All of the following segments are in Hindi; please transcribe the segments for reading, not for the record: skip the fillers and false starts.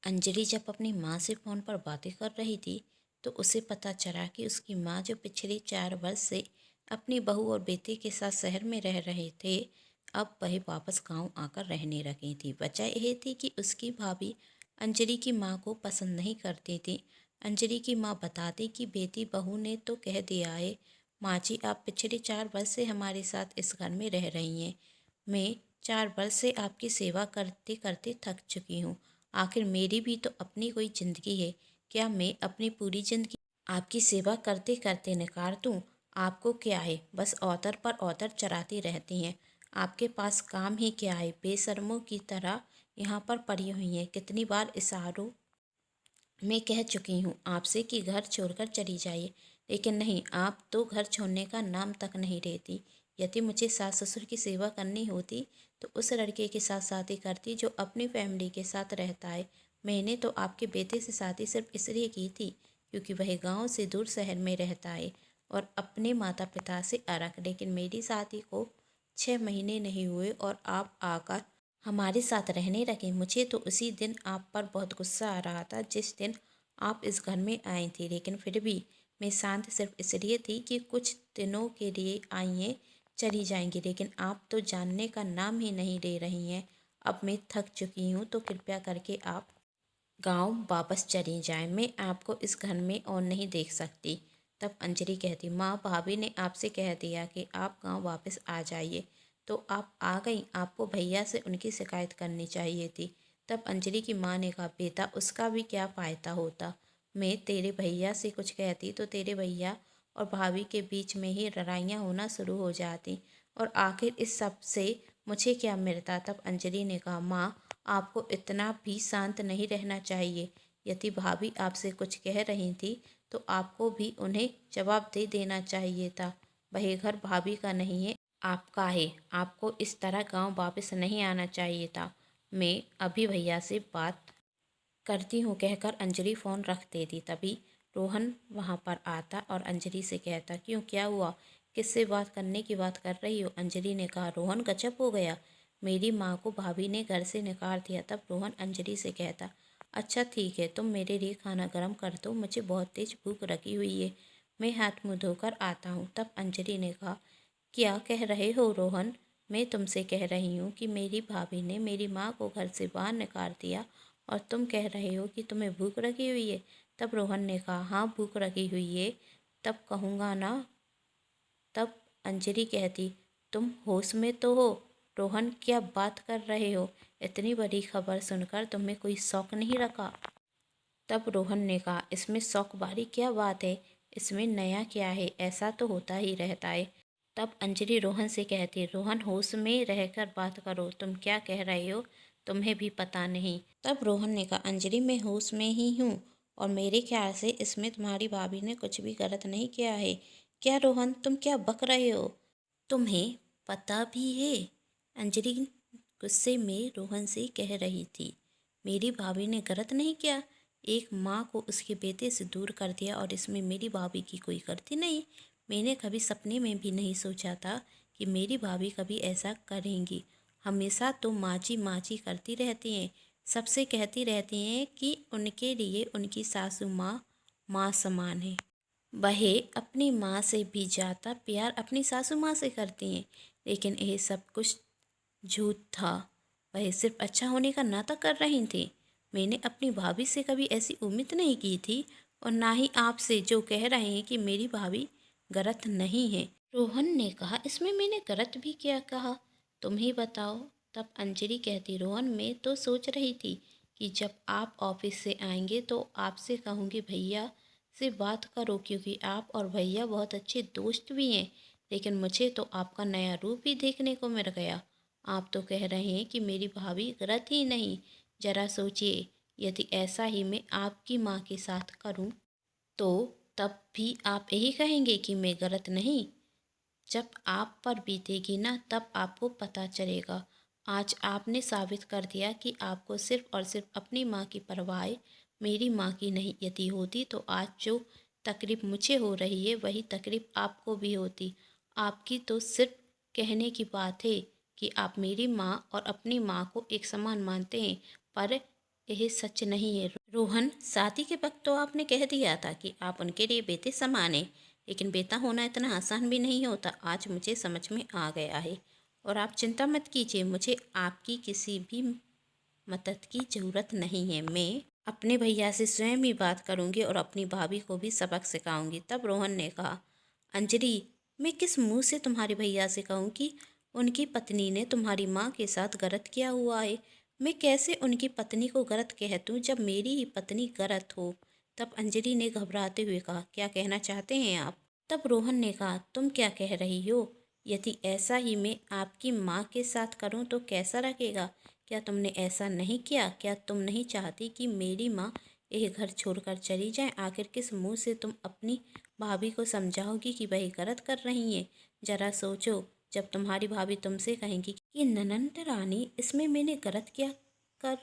अंजलि जब अपनी माँ से फ़ोन पर बातें कर रही थी तो उसे पता चला कि उसकी माँ जो पिछले 4 वर्ष से अपनी बहू और बेटे के साथ शहर में रह रहे थे, अब वह वापस गांव आकर रहने लगी थी। वजह यह थी कि उसकी भाभी अंजलि की माँ को पसंद नहीं करती थी। अंजलि की माँ बताती कि बेटी बहू ने तो कह दिया है, माँ जी आप पिछले 4 वर्ष से हमारे साथ इस घर में रह रही हैं। मैं 4 वर्ष से आपकी सेवा करते करते थक चुकी हूँ। आखिर मेरी भी तो अपनी कोई ज़िंदगी है। क्या मैं अपनी पूरी ज़िंदगी आपकी सेवा करते करते निकाल दूँ? आपको क्या है, बस औतर पर औतर चराती रहती हैं। आपके पास काम ही क्या है, बेशर्मों की तरह यहाँ पर पड़ी हुई हैं। कितनी बार इशारों मैं कह चुकी हूँ आपसे कि घर छोड़कर चली जाइए, लेकिन नहीं, आप तो घर छोड़ने का नाम तक नहीं लेती। यदि मुझे सास ससुर की सेवा करनी होती तो उस लड़के के साथ शादी करती जो अपनी फैमिली के साथ रहता है। मैंने तो आपके बेटे से शादी सिर्फ इसलिए की थी क्योंकि वह गांव से दूर शहर में रहता है और अपने माता पिता से अलग। लेकिन मेरी शादी को 6 महीने नहीं हुए और आप आकर हमारे साथ रहने लगे। मुझे तो उसी दिन आप पर बहुत गुस्सा आ रहा था जिस दिन आप इस घर में आई थी, लेकिन फिर भी मैं शांत सिर्फ इसलिए थी कि कुछ दिनों के लिए आई हैं, चली जाएंगी। लेकिन आप तो जानने का नाम ही नहीं ले रही हैं। अब मैं थक चुकी हूँ, तो कृपया करके आप गांव वापस चली जाएं। मैं आपको इस घर में और नहीं देख सकती। तब अंजलि कहती, माँ भाभी ने आपसे कह दिया कि आप गांव वापस आ जाइए, तो आप आ गई। आपको भैया से उनकी शिकायत करनी चाहिए थी। तब अंजलि की माँ ने कहा, बेटा उसका भी क्या फ़ायदा होता। मैं तेरे भैया से कुछ कहती तो तेरे भैया और भाभी के बीच में ही लड़ाइयाँ होना शुरू हो जाती, और आखिर इस सब से मुझे क्या मिलता। तब अंजलि ने कहा, माँ आपको इतना भी शांत नहीं रहना चाहिए। यदि भाभी आपसे कुछ कह रही थी तो आपको भी उन्हें जवाब दे देना चाहिए था। वह घर भाभी का नहीं है, आपका है। आपको इस तरह गांव वापस नहीं आना चाहिए था। मैं अभी भैया से बात करती हूँ कहकर अंजलि फ़ोन रख देती। तभी रोहन वहाँ पर आता और अंजलि से कहता, क्यों, क्या हुआ, किससे बात करने की बात कर रही हो। अंजलि ने कहा, रोहन गजब हो गया, मेरी माँ को भाभी ने घर से निकाल दिया। तब रोहन अंजलि से कहता, अच्छा ठीक है, तुम मेरे लिए खाना गर्म कर दो, मुझे बहुत तेज भूख लगी हुई है, मैं हाथ मुँह धोकर आता हूँ। तब अंजलि ने कहा, क्या कह रहे हो रोहन, मैं तुमसे कह रही हूँ कि मेरी भाभी ने मेरी माँ को घर से बाहर निकाल दिया और तुम कह रहे हो कि तुम्हें भूख लगी हुई है। तब रोहन ने कहा, हाँ भूख लगी हुई है, तब कहूँगा ना। तब अंजलि कहती, तुम होश में तो हो। रोहन क्या बात कर रहे हो, इतनी बड़ी खबर सुनकर तुम्हें कोई शौक नहीं रखा। तब रोहन ने कहा, इसमें शौक वाली क्या बात है, इसमें नया क्या है, ऐसा तो होता ही रहता है। तब अंजलि रोहन से कहती, रोहन होश में रहकर बात करो, तुम क्या कह रहे हो तुम्हें भी पता नहीं। तब रोहन ने कहा, अंजलि मैं होश में ही हूँ और मेरे ख्याल से इसमें तुम्हारी भाभी ने कुछ भी गलत नहीं किया है। क्या रोहन, तुम क्या बक रहे हो, तुम्हें पता भी है। अंजलि गुस्से में रोहन से कह रही थी, मेरी भाभी ने गलत नहीं किया, एक माँ को उसके बेटे से दूर कर दिया और इसमें मेरी भाभी की कोई गलती नहीं। मैंने कभी सपने में भी नहीं सोचा था कि मेरी भाभी कभी ऐसा करेंगी। हमेशा तो माँ जी करती रहती हैं, सबसे कहती रहती हैं कि उनके लिए उनकी सासू माँ माँ समान है। वह अपनी माँ से भी ज़्यादा प्यार अपनी सासू माँ से करती हैं, लेकिन यह सब कुछ झूठ था। वह सिर्फ अच्छा होने का नाटक कर रही थी। मैंने अपनी भाभी से कभी ऐसी उम्मीद नहीं की थी, और ना ही आपसे जो कह रहे हैं कि मेरी भाभी गलत नहीं है। रोहन ने कहा, इसमें मैंने गलत भी क्या कहा, तुम ही बताओ। तब अंजलि कहती, रोहन मैं तो सोच रही थी कि जब आप ऑफिस से आएंगे तो आपसे कहूँगी भैया से बात करो, क्योंकि आप और भैया बहुत अच्छे दोस्त भी हैं। लेकिन मुझे तो आपका नया रूप ही देखने को मिल गया। आप तो कह रहे हैं कि मेरी भाभी गलत ही नहीं। जरा सोचिए, यदि ऐसा ही मैं आपकी माँ के साथ करूं तो तब भी आप यही कहेंगे कि मैं गलत नहीं। जब आप पर बीतेगी ना तब आपको पता चलेगा। आज आपने साबित कर दिया कि आपको सिर्फ और सिर्फ अपनी माँ की परवाह है, मेरी माँ की नहीं। यदि होती तो आज जो तकलीफ मुझे हो रही है वही तकलीफ आपको भी होती। आपकी तो सिर्फ कहने की बात है कि आप मेरी माँ और अपनी माँ को एक समान मानते हैं, पर यह सच नहीं है रोहन। शादी के वक्त तो आपने कह दिया था कि आप उनके लिए बेटे समान हैं, लेकिन बेटा होना इतना आसान भी नहीं होता। आज मुझे समझ में आ गया है। और आप चिंता मत कीजिए, मुझे आपकी किसी भी मदद की ज़रूरत नहीं है। मैं अपने भैया से स्वयं ही बात करूंगी और अपनी भाभी को भी सबक सिखाऊंगी। तब रोहन ने कहा, अंजलि, मैं किस मुंह से तुम्हारे भैया से कहूँ कि उनकी पत्नी ने तुम्हारी माँ के साथ गलत किया हुआ है। मैं कैसे उनकी पत्नी को गलत कह दूँ जब मेरी ही पत्नी गलत हो। तब अंजलि ने घबराते हुए कहा, क्या कहना चाहते हैं आप? तब रोहन ने कहा, तुम क्या कह रही हो? यदि ऐसा ही मैं आपकी माँ के साथ करूँ तो कैसा लगेगा? क्या तुमने ऐसा नहीं किया? क्या तुम नहीं चाहती कि मेरी माँ यह घर छोड़कर चली जाए? आखिर किस मुंह से तुम अपनी भाभी को समझाओगी कि वही गलत कर रही हैं? जरा सोचो, जब तुम्हारी भाभी तुमसे कहेंगी कि ननंद रानी, इसमें मैंने गलत क्या कर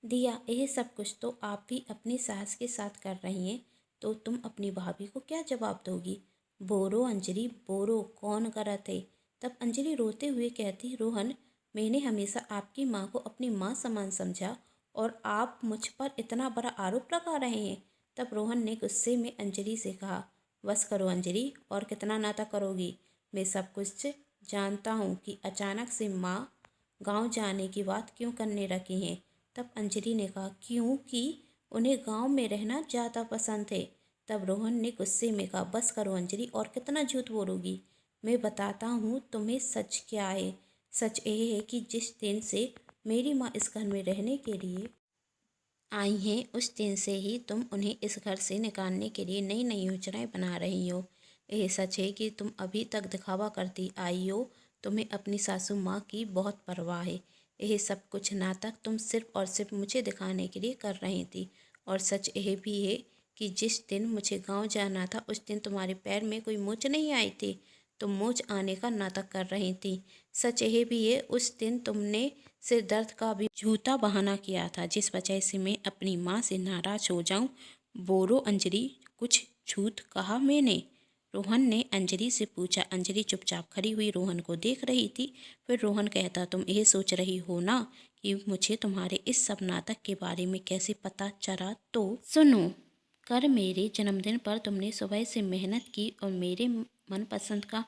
दिया, यह सब कुछ तो आप भी अपनी सास के साथ कर रही हैं, तो तुम अपनी भाभी को क्या जवाब दोगी? बोलो अंजलि, बोलो, कौन गलत है? तब अंजलि रोते हुए कहती, रोहन, मैंने हमेशा आपकी माँ को अपनी माँ समान समझा और आप मुझ पर इतना बड़ा आरोप लगा रहे हैं। तब रोहन ने गुस्से में अंजलि से कहा, बस करो अंजलि, और कितना नाटक करोगी? मैं सब कुछ जानता हूँ कि अचानक से माँ गांव जाने की बात क्यों करने रखी हैं। तब अंजलि ने कहा, क्योंकि उन्हें गांव में रहना ज़्यादा पसंद है। तब रोहन ने गुस्से में कहा, बस करो अंजलि, और कितना झूठ बोलोगी? मैं बताता हूँ तुम्हें सच क्या है। सच यह है कि जिस दिन से मेरी माँ इस घर में रहने के लिए आई हैं, उस दिन से ही तुम उन्हें इस घर से निकालने के लिए नई नई योजनाएं बना रही हो। यह सच है कि तुम अभी तक दिखावा करती आई हो। तुम्हें अपनी सासू माँ की बहुत परवाह है। यह सब कुछ नाटक तुम सिर्फ और सिर्फ मुझे दिखाने के लिए कर रही थी। और सच यह भी है कि जिस दिन मुझे गांव जाना था, उस दिन तुम्हारे पैर में कोई मोच नहीं आई थी। तुम मोच आने का नाटक कर रही थी। सच यह भी है, उस दिन तुमने सिर दर्द का भी झूठा बहाना किया था, जिस वजह से मैं अपनी माँ से नाराज हो जाऊं। बोलो अंजलि, कुछ झूठ कहा मैंने? रोहन ने अंजलि से पूछा। अंजलि चुपचाप खड़ी हुई रोहन को देख रही थी। फिर रोहन कहता, तुम यह सोच रही हो ना कि मुझे तुम्हारे इस सब नाटक के बारे में कैसे पता चला? तो सुनो, कर मेरे जन्मदिन पर तुमने सुबह से मेहनत की और मेरे मनपसंद का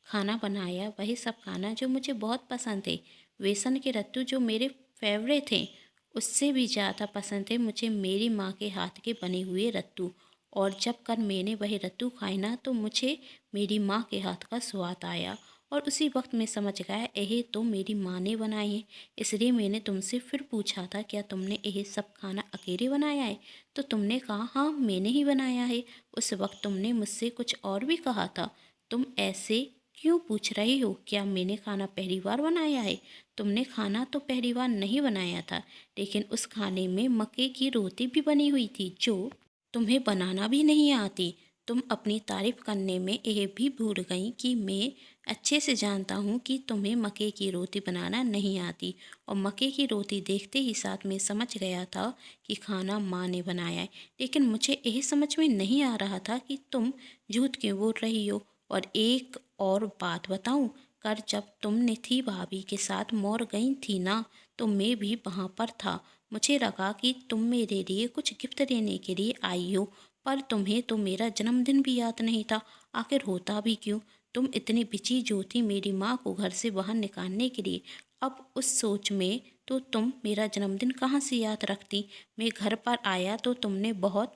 खाना बनाया, वही सब खाना जो मुझे बहुत पसंद है। बेसन के लड्डू जो मेरे फेवरेट हैं, उससे भी ज़्यादा पसंद है मुझे मेरी माँ के हाथ के बने हुए लड्डू। और जब कर मैंने वही लड्डू खाए ना, तो मुझे मेरी माँ के हाथ का स्वाद आया और उसी वक्त मैं समझ गया यह तो मेरी माँ ने बनाए हैं। इसलिए मैंने तुमसे फिर पूछा था, क्या तुमने यह सब खाना अकेले बनाया है? तो तुमने कहा, हाँ मैंने ही बनाया है। उस वक्त तुमने मुझसे कुछ और भी कहा था। तुम ऐसे क्यों पूछ रही हो? क्या मैंने खाना पहली बार बनाया है? तुमने खाना तो पहली बार नहीं बनाया था, लेकिन उस खाने में मक्के की रोटी भी बनी हुई थी जो तुम्हें बनाना भी नहीं आती। तुम अपनी तारीफ करने में यह भी भूल गई कि मैं अच्छे से जानता हूँ कि तुम्हें मक्के की रोटी बनाना नहीं आती। और मक्के की रोटी देखते ही साथ में समझ गया था कि खाना माँ ने बनाया है। लेकिन मुझे यह समझ में नहीं आ रहा था कि तुम झूठ क्यों बोल रही हो। और एक और बात बताऊं, कर जब तुमने थी भाभी के साथ मोर गई थी ना, तो मैं भी वहाँ पर था। मुझे लगा कि तुम मेरे लिए कुछ गिफ्ट देने के लिए आई हो, पर तुम्हें तो मेरा जन्मदिन भी याद नहीं था। आखिर होता भी क्यों? तुम इतनी बिजी जो थी मेरी माँ को घर से बाहर निकालने के लिए, अब उस सोच में तो तुम मेरा जन्मदिन कहाँ से याद रखती। मैं घर पर आया तो तुमने बहुत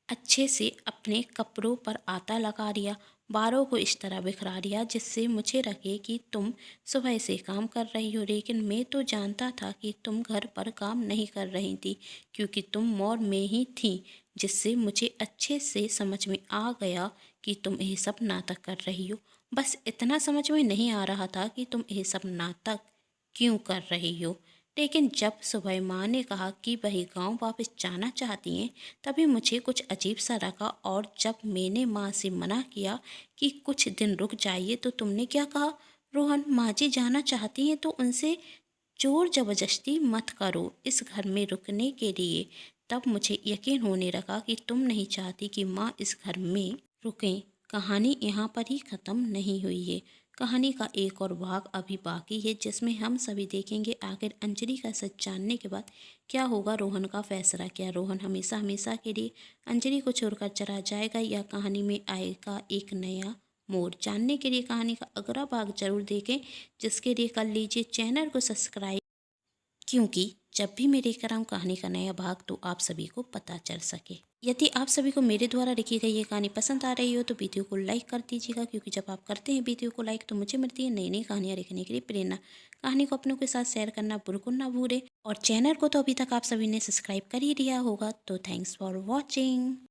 अच्छे से अपने कपड़ों पर आता लगा दिया, बालों को इस तरह बिखरा दिया जिससे मुझे लगे कि तुम सुबह से काम कर रही हो। लेकिन मैं तो जानता था कि तुम घर पर काम नहीं कर रही थी, क्योंकि तुम मॉल में ही थी, जिससे मुझे अच्छे से समझ में आ गया कि तुम यह सब नाटक कर रही हो। बस इतना समझ में नहीं आ रहा था कि तुम यह सब नाटक क्यों कर रही हो। लेकिन जब सुबह माँ ने कहा कि वही गांव वापस जाना चाहती हैं, तभी मुझे कुछ अजीब सा लगा। और जब मैंने माँ से मना किया कि कुछ दिन रुक जाइए, तो तुमने क्या कहा, रोहन, माँ जी जाना चाहती हैं तो उनसे जोर जबरदस्ती मत करो इस घर में रुकने के लिए। तब मुझे यकीन होने लगा कि तुम नहीं चाहती कि माँ इस घर में रुकें। कहानी यहाँ पर ही ख़त्म नहीं हुई है। कहानी का एक और भाग अभी बाकी है, जिसमें हम सभी देखेंगे आखिर अंजलि का सच जानने के बाद क्या होगा रोहन का फैसला। क्या रोहन हमेशा हमेशा के लिए अंजलि को छोड़कर चला जाएगा या कहानी में आएगा एक नया मोड़। जानने के लिए कहानी का अगला भाग जरूर देखें, जिसके लिए कर लीजिए चैनल को सब्सक्राइब, क्योंकि जब भी मैं लेकर आऊँ कहानी का नया भाग तो आप सभी को पता चल सके। यदि आप सभी को मेरे द्वारा लिखी गई ये कहानी पसंद आ रही हो तो वीडियो को लाइक कर दीजिएगा, क्योंकि जब आप करते हैं वीडियो को लाइक तो मुझे मिलती है नई नई कहानियाँ लिखने के लिए प्रेरणा। कहानी को अपनों के साथ शेयर करना बिल्कुल ना भूलें, और चैनल को तो अभी तक आप सभी ने सब्सक्राइब कर ही लिया होगा, तो थैंक्स फॉर वॉचिंग।